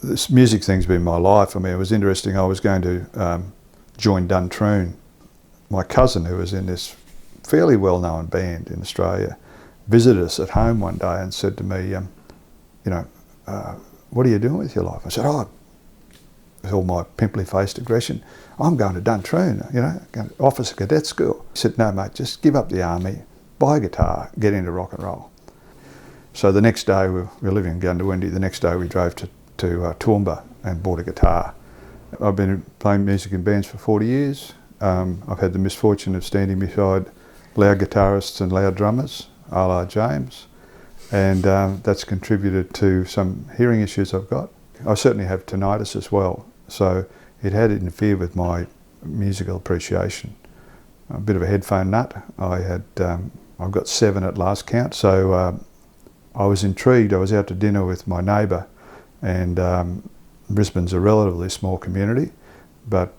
this music thing's been my life. I mean, it was interesting. I was going to join Duntroon. My cousin, who was in this fairly well-known band in Australia, visited us at home one day and said to me, what are you doing with your life? I said, with all my pimply-faced aggression, I'm going to Duntroon, going to Officer Cadet School. He said, no, mate, just give up the army, buy a guitar, get into rock and roll. So the next day, we were living in Goondiwindi, the next day we drove to Toowoomba and bought a guitar. I've been playing music in bands for 40 years. I've had the misfortune of standing beside loud guitarists and loud drummers, a la James, and that's contributed to some hearing issues I've got. I certainly have tinnitus as well, so it had interfered with my musical appreciation. A bit of a headphone nut. I've got 7 at last count, so I was intrigued. I was out to dinner with my neighbour, and Brisbane's a relatively small community, but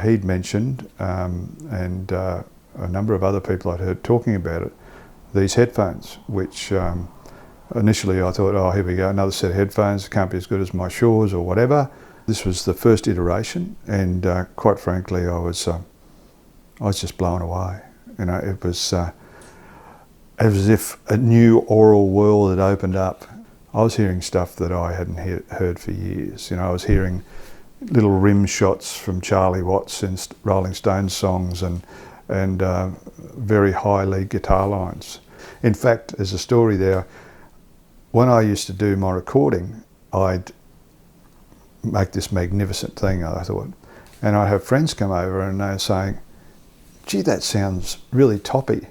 he'd mentioned, and a number of other people I'd heard talking about it, these headphones, which initially I thought, oh, here we go, another set of headphones, can't be as good as my Shores or whatever. This was the first iteration, and quite frankly, I was just blown away. It was as if a new aural world had opened up. I was hearing stuff that I hadn't heard for years. I was hearing little rim shots from Charlie Watts in Rolling Stones songs, and very high lead guitar lines. In fact, there's a story there. When I used to do my recording, I'd make this magnificent thing, I thought, and I'd have friends come over and they were saying, gee, that sounds really toppy.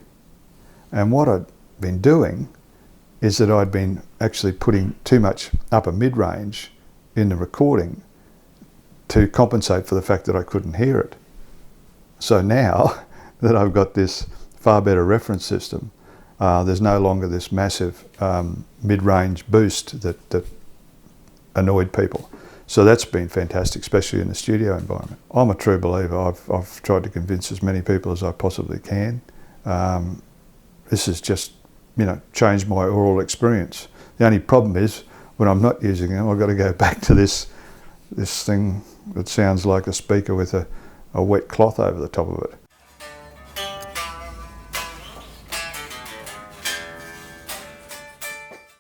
And what I'd been doing is that I'd been actually putting too much upper mid-range in the recording to compensate for the fact that I couldn't hear it. So now that I've got this far better reference system, there's no longer this massive mid-range boost that annoyed people. So that's been fantastic, especially in the studio environment. I'm a true believer. I've tried to convince as many people as I possibly can. This has just, changed my aural experience. The only problem is when I'm not using them, I've got to go back to this thing that sounds like a speaker with a wet cloth over the top of it.